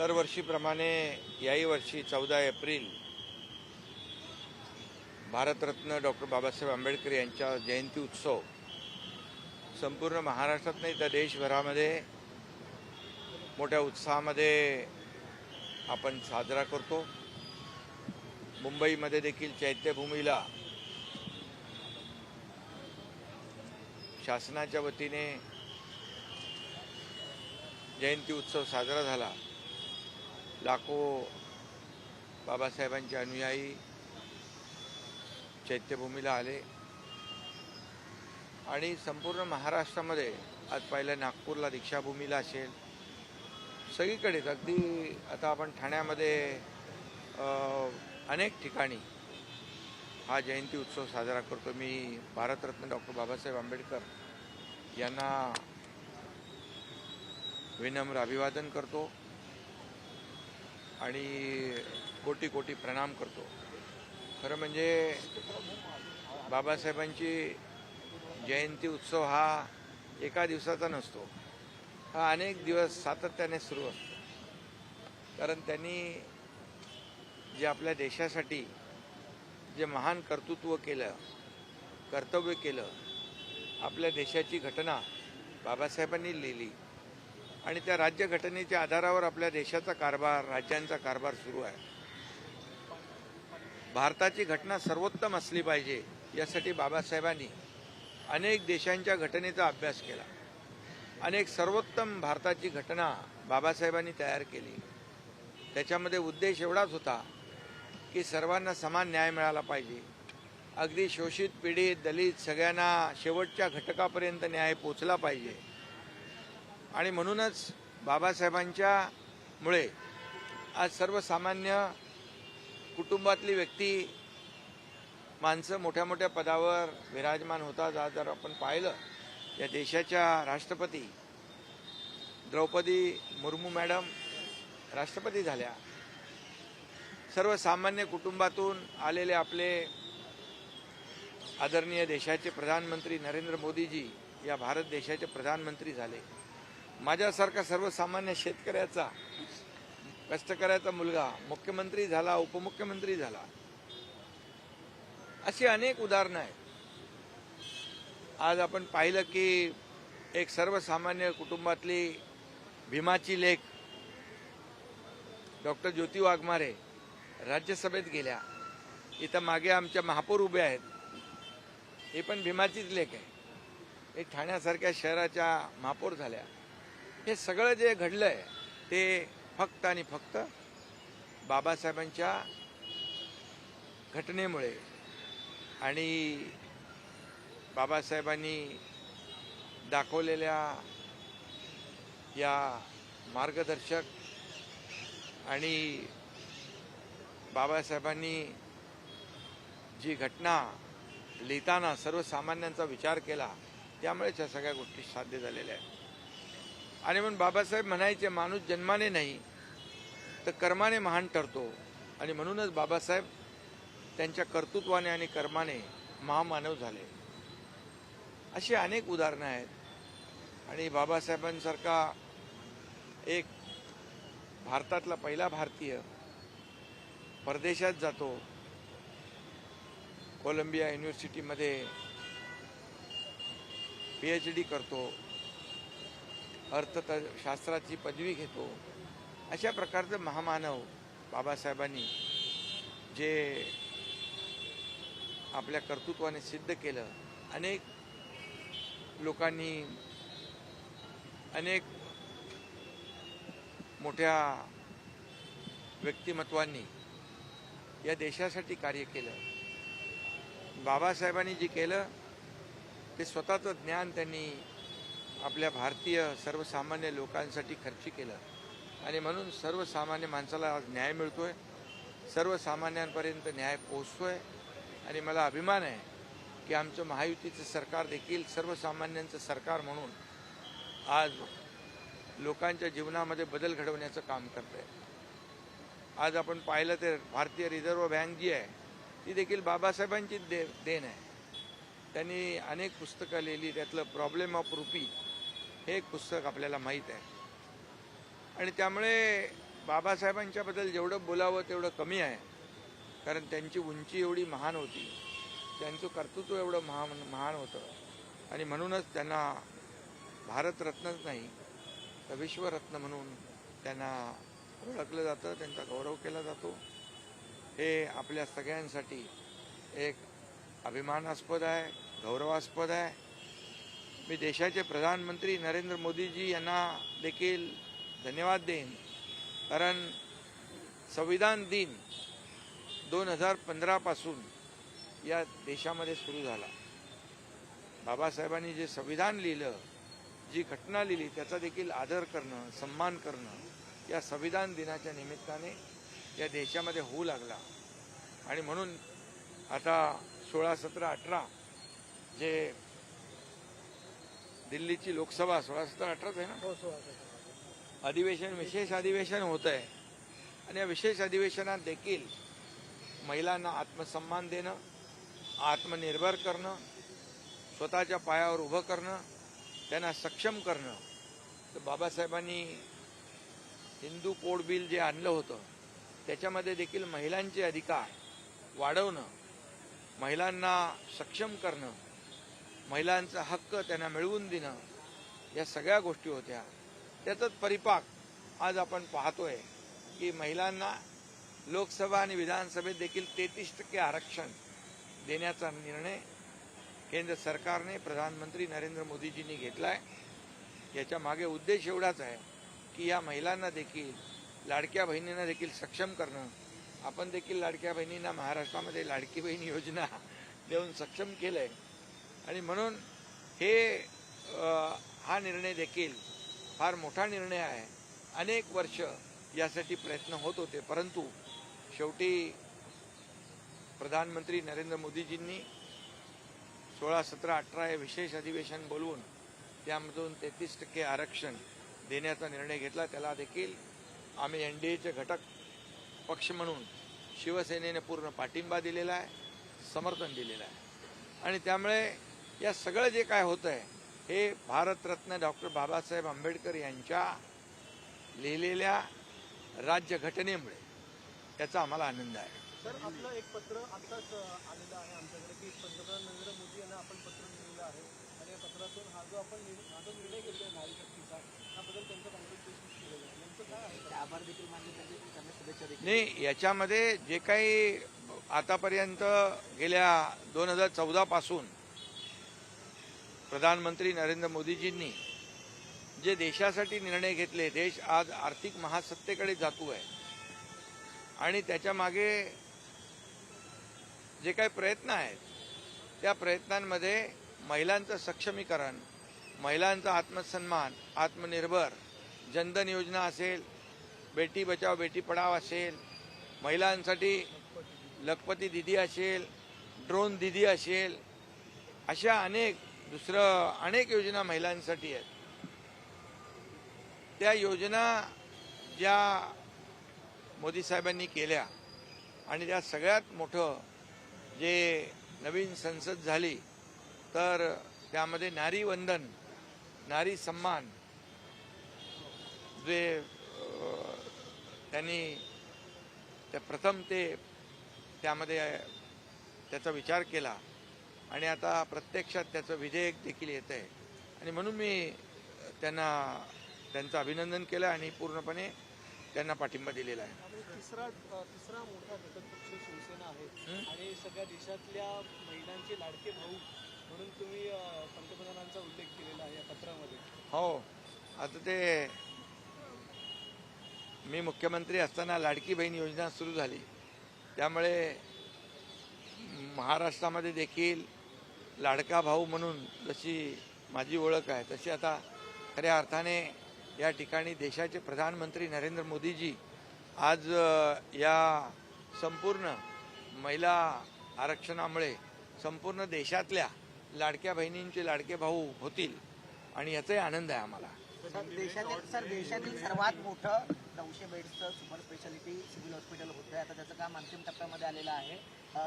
दरवर्षीप्रमाणे याही वर्षी 14 एप्रिल भारतरत्न डॉक्टर बाबासाहेब आंबेडकर यांचा जयंती उत्सव संपूर्ण महाराष्ट्रात नाही तर देशभरामध्ये मोठ्या उत्साहामध्ये आपण साजरा करतो। मुंबईमध्ये देखील चैत्यभूमीला शासनाच्या वतीने जयंती उत्सव साजरा झाला। लाखो बाबासाहेबांचे अनुयायी चैत्यभूमीला आले आणि संपूर्ण महाराष्ट्रामध्ये आज पाहिलं नागपूरला दीक्षाभूमीला असेल, सगळीकडेच अगदी आता आपण ठाण्यामध्ये अनेक ठिकाणी हा जयंती उत्सव साजरा करतो। मी भारतरत्न डॉक्टर बाबासाहेब आंबेडकर यांना विनम्र अभिवादन करतो आणि कोटी कोटी प्रणाम करतो। खरं म्हणजे बाबासाहेबांची जयंती उत्सव हा एका दिवसाचा नसतो, हा अनेक दिवस सातत्याने सुरू असतो। कारण त्यांनी जे आपल्या देशासाठी जे महान कर्तृत्व केलं, कर्तव्य केलं, आपल्या देशाची घटना बाबासाहेबांनी लिहिली आणि त्या राज्यघटनेच्या आधारावर आपल्या देशाचा कारभार, राज्यांचा कारभार सुरू आहे। भारताची घटना सर्वोत्तम असली पाहिजे यासाठी बाबासाहेबांनी अनेक देशांच्या घटनेचा अभ्यास केला। अनेक सर्वोत्तम भारताची घटना बाबासाहेबांनी तयार केली। त्याच्यामध्ये उद्देश एवढाच होता की सर्वांना समान न्याय मिळाला पाहिजे, अगदी शोषित, पीडित, दलित सगळ्यांना शेवटच्या घटकापर्यंत न्याय पोचला पाहिजे। आणि म्हणूनच बाबासाहेबांच्या मुळे आज सर्वसामान्य कुटुंबातली व्यक्ती, माणसं मोठ्या मोठ्या पदावर विराजमान होतात। आज जर आपण पाहिलं, या देशाच्या राष्ट्रपती द्रौपदी मुर्मू मॅडम राष्ट्रपती झाल्या। सर्वसामान्य कुटुंबातून आलेले आपले आदरणीय देशाचे प्रधानमंत्री नरेंद्र मोदीजी या भारत देशाचे प्रधानमंत्री झाले। माझ्यासारखा सर्वसामान्य शेतकऱ्याचा, कष्टकऱ्याचा मुलगा मुख्यमंत्री झाला, उपमुख्यमंत्री झाला। अशी अनेक उदाहरणं आहेत। आज आपण पाहिलं की एक सर्वसामान्य कुटुंबातली भीमाची लेक डॉक्टर ज्योती वाघमारे राज्यसभेत गेल्या। इथं मागे आमच्या महापौर उभे आहेत, हे पण भीमाचीच लेक आहे। एक ठाण्यासारख्या शहराच्या महापौर झाल्या। हे सगळं जे घडलंय ते फक्त आणि फक्त बाबासाहेबांच्या घटनेमुळे आणि बाबासाहेबांनी दाखवलेल्या या मार्गदर्शक आणि बाबासाहेबांनी जी घटना लिहिताना सर्वसामान्यांचा विचार केला, त्यामुळेच या सगळ्या गोष्टी साध्य झालेल्या आहेत। आणि म्हणून बाबासाहेब म्हणायचे, माणूस जन्माने नाही तर कर्माने महान ठरतो। आणि म्हणूनच बाबासाहेब त्यांच्या कर्तृत्वाने आणि कर्माने महामानव झाले। अशी अनेक उदाहरणं आहेत। आणि बाबासाहेबांसारखा एक भारतातला पहिला भारतीय परदेशात जातो, कोलंबिया युनिव्हर्सिटीमध्ये PhD करतो, अर्थशास्त्राची पदवी घेतो। अशा प्रकारचं महामानव बाबासाहेबांनी जे आपल्या कर्तृत्वाने सिद्ध केलं, अनेक लोकांनी, अनेक मोठ्या व्यक्तिमत्वांनी या देशासाठी कार्य केलं। बाबासाहेबांनी जे केलं ते स्वतःचं ज्ञान त्यांनी आपल्या भारतीय सर्वसामान्य लोकांसाठी खर्च केलं। आणि म्हणून सर्वसामान्य माणसाला आज न्याय मिळतोय, सर्वसामान्यांपर्यंत न्याय पोहोचतोय। आणि मला अभिमान आहे की आमचं महायुतीचं सरकार देखील सर्वसामान्यांचं सरकार म्हणून आज लोकांच्या जीवनामध्ये बदल घडवण्याचं काम करतंय। आज आपण पाहिलं तर भारतीय रिझर्व्ह बँक जी आहे ती देखील बाबासाहेबांची देण आहे। त्यांनी अनेक पुस्तकं लिहिली, त्यातलं प्रॉब्लेम ऑफ रुपी हे एक पुस्तक आपल्याला माहीत आहे। आणि त्यामुळे बाबासाहेबांच्याबद्दल जेवढं बोलावं तेवढं कमी आहे, कारण त्यांची उंची एवढी महान होती, त्यांचं कर्तृत्व एवढं महान होतं, आणि म्हणूनच त्यांना भारतरत्नच नाही तर विश्वरत्न म्हणून त्यांना ओळखलं जातं, त्यांचा गौरव केला जातो. हे आपल्या सगळ्यांसाठी एक अभिमानास्पद आहे, गौरवास्पद आहे. मी देशाचे प्रधानमंत्री नरेंद्र मोदीजी यांना देखील धन्यवाद देईन, कारण संविधान दिन 2015 पासून या देशामध्ये सुरू झाला. बाबासाहेबांनी जे संविधान लिहिलं, जी घटना लिहिली, त्याचा देखील आदर करणं, सन्मान करणं या संविधान दिनाच्या निमित्ताने या देशामध्ये होऊ लागला. आणि म्हणून आता 16, 17, 18 जे दिल्लीची लोकसभा 16, 17, 18 आहे ना, अधिवेशन, विशेष अधिवेशन होत आहे. आणि या विशेष अधिवेशनात देखील महिलांना आत्मसन्मान देणं, आत्मनिर्भर करणं, स्वतःच्या पायावर उभं करणं, त्यांना सक्षम करणं. तर बाबासाहेबांनी हिंदू कोड बिल जे आणलं होतं त्याच्यामध्ये देखील महिलांचे अधिकार वाढवणं, महिलांना सक्षम करणं, महिलांचा हक्क त्यांना मिळवून देणं, या सगळ्या गोष्टी होत्या. त्याचाच परिपाक आज आपण पाहतोय की महिलांना लोकसभा आणि विधानसभेत देखील 33% आरक्षण देण्याचा निर्णय केंद्र सरकारने, प्रधानमंत्री नरेंद्र मोदीजींनी घेतला आहे. याच्या मागे उद्देश एवढाच आहे की या महिलांना देखील, लाडक्या बहिणींना देखील सक्षम करणं. आपण देखील लाडक्या बहिणींना महाराष्ट्रामध्ये लाडकी बहीण योजना देऊन सक्षम केलं आहे. आणि म्हणून हा निर्णय देखील फार मोठा निर्णय आहे. अनेक वर्ष यासाठी प्रयत्न होत होते, परंतु शेवटी प्रधानमंत्री नरेंद्र मोदीजींनी 16, 17, 18 हे विशेष अधिवेशन बोलवून त्यामधून 33% आरक्षण देण्याचा निर्णय घेतला. त्याला देखील आम्ही एनडीएचे घटक पक्ष म्हणून शिवसेनेने पूर्ण पाठिंबा दिलेला आहे, समर्थन दिलेलं आहे. आणि त्यामुळे या सगळं जे काय होतं आहे हे भारतरत्न डॉक्टर बाबासाहेब आंबेडकर यांच्या लिहिलेल्या राज्यघटनेमुळे याचा आम्हाला आनंद आहे. सर, आपलं एक पत्र आत्ताच आलेलं आहे आमच्याकडे की पंतप्रधान नरेंद्र मोदी यांना आपण पत्र लिहिलेलं आहे, आणि या पत्रातून हा जो निर्णय घेतला नारी शक्तीचा, त्याबद्दल त्यांचं कॉंग्रॅच्युलेशन केलेलं आहे. नेमकं काय आहे? आभार देखील मानले पाहिजे, त्यांना शुभेच्छा देखील. नाही, याच्यामध्ये जे काही आतापर्यंत गेल्या 2014 पासून प्रधानमंत्री नरेंद्र मोदीजींनी जे देशासाठी निर्णय घेतले, देश आज आर्थिक महासत्तेकडे जातो आहे, आणि त्याच्या मागे जे काही प्रयत्न आहेत त्या प्रयत्नांमध्ये महिलांचं सक्षमीकरण, महिलांचा आत्मसन्मान, आत्मनिर्भर, जनधन योजना असेल, बेटी बचाव बेटी पढाव असेल, महिलांसाठी लखपती दीदी असेल, ड्रोन दीदी असेल, अशा अनेक योजना महिलांसाठी आहेत. त्या योजना ज्या मोदी साहेबांनी केल्या, आणि त्या सगळ्यात मोठं जे नवीन संसद झाली तर त्यामध्ये नारी वंदन, नारी सन्मान जे त्यांनी प्रथम त्यामध्ये त्याचा विचार केला, आणि आता प्रत्यक्षात त्याचं विधेयक देखील येत आहे. आणि म्हणून मी त्यांचं अभिनंदन केलं आणि पूर्णपणे त्यांना पाठिंबा दिलेला आहे. तिसरा मोठा घटक पक्ष शिवसेना आहे, आणि सगळ्या देशातल्या महिलांचे लाडके भाऊ म्हणून तुम्ही पंतप्रधानांचा उल्लेख केलेला आहे या पत्रामध्ये. हो, आता मी मुख्यमंत्री असताना लाडकी बहीण योजना सुरू झाली, त्यामुळे महाराष्ट्रामध्ये देखील लाडका भाऊ म्हणून जशी माझी ओळख आहे, तशी आता खऱ्या अर्थाने या ठिकाणी देशाचे प्रधानमंत्री नरेंद्र मोदीजी आज या संपूर्ण महिला आरक्षणामुळे संपूर्ण देशातल्या लाडक्या बहिणींचे लाडके भाऊ होतील, आणि याचाही आनंद आहे आम्हाला. देशातील सर्वात मोठं 900 बेड्सचं सुपर स्पेशालिटी सिव्हिल हॉस्पिटल होतं. आता त्याचं काम अंतिम टप्प्यामध्ये आलेलं आहे.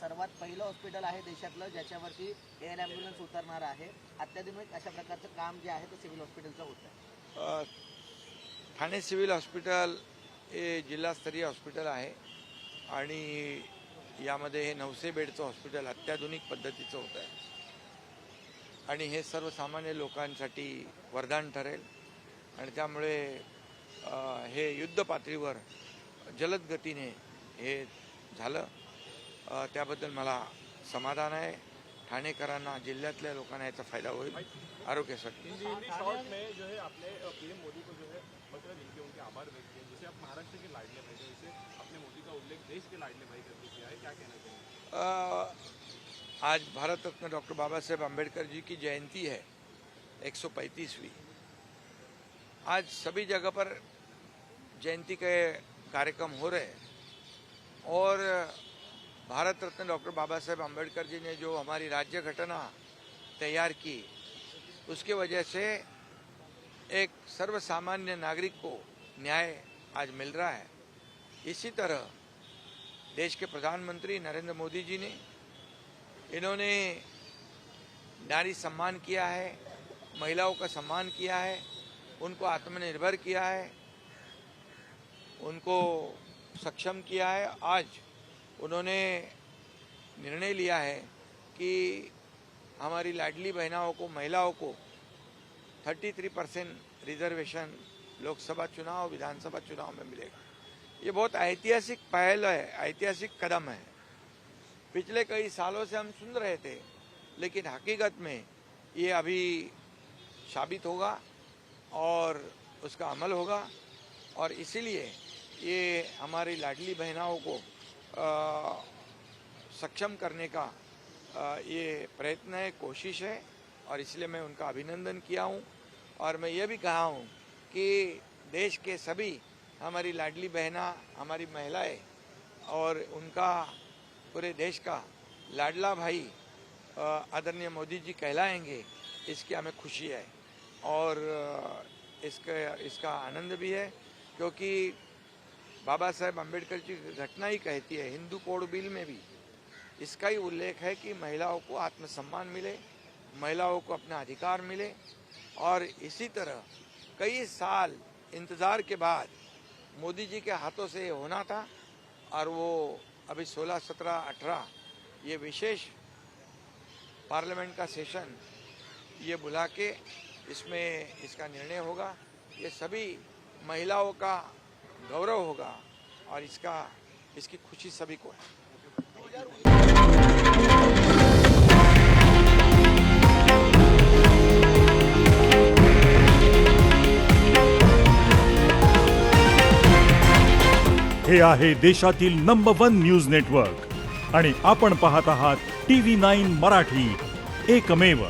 सर्वात पहिलं हॉस्पिटल आहे देशातलं ज्याच्यावरती एअर ॲम्ब्युलन्स उतरणार आहे. अत्याधुनिक अशा प्रकारचं काम जे आहे ते सिव्हिल हॉस्पिटलचं होतं. ठाणे सिव्हिल हॉस्पिटल हे जिल्हास्तरीय हॉस्पिटल आहे आणि यामध्ये हे 900 बेडचं हॉस्पिटल अत्याधुनिक पद्धतीचं होतं आहे आणि हे सर्वसामान्य लोकांसाठी वरदान ठरेल आणि त्यामुळे हे युद्ध पातळीवर जलद गतीने हे झालं, त्याबद्दल मला समाधान आहे. ठाणेकरांना, जिल्ह्यातल्या लोकांना याचा फायदा होईल आरोग्यासाठी. हिंदी शॉर्ट में जो है आपने पीएम मोदी को जो है पत्र लिख के उनके आभार व्यक्त किए, जिसे आप महाराष्ट्र के लाडले भाई थे, वैसे आपने मोदी का उल्लेख देश के लाडले भाई करके किया है, क्या कहना चाहिए? आज भारत रत्न डॉक्टर बाबा साहेब आम्बेडकर जी की जयंती है 135वीं. आज सभी जगह पर जयंती के कार्यक्रम हो रहे हैं और भारत रत्न डॉक्टर बाबा साहेब आम्बेडकर जी ने जो हमारी राज्य घटना तैयार की, उसके वजह से एक सर्वसामान्य नागरिक को न्याय आज मिल रहा है. इसी तरह देश के प्रधानमंत्री नरेंद्र मोदी जी ने इन्होंने नारी सम्मान किया है, महिलाओं का सम्मान किया है, उनको आत्मनिर्भर किया है, उनको सक्षम किया है. आज उन्होंने निर्णय लिया है कि हमारी लाडली बहनाओं को, महिलाओं को 33% रिजर्वेशन लोकसभा चुनाव, विधानसभा चुनाव में मिलेगा. ये बहुत ऐतिहासिक पहल है, ऐतिहासिक कदम है. पिछले कई सालों से हम सुन रहे थे, लेकिन हकीकत में ये अभी साबित होगा और उसका अमल होगा और इसीलिए ये हमारी लाडली बहनाओं को सक्षम करने का ये प्रयत्न है, कोशिश है और इसलिए मैं उनका अभिनंदन किया हूँ. और मैं ये भी कहा हूँ कि देश के सभी हमारी लाडली बहना, हमारी महिलाएं और उनका पूरे देश का लाडला भाई आदरणीय मोदी जी कहलाएंगे, इसकी हमें खुशी है और इसका आनंद भी है, क्योंकि बाबा साहेब अम्बेडकर की घटना ही कहती है, हिंदू कोड बिल में भी इसका ही उल्लेख है कि महिलाओं को आत्मसम्मान मिले, महिलाओं को अपना अधिकार मिले. और इसी तरह कई साल इंतज़ार के बाद मोदी जी के हाथों से ये होना था और वो अभी 16, 17, 18 ये विशेष पार्लियामेंट का सेशन ये बुला के इसमें इसका निर्णय होगा. ये सभी महिलाओं का गौरव होगा और इसकी खुशी सभी को है. हे आहे देशातील नंबर 1 न्यूज नेटवर्क आणि आपण पाहत आहात TV9 मराठी, एकमेव.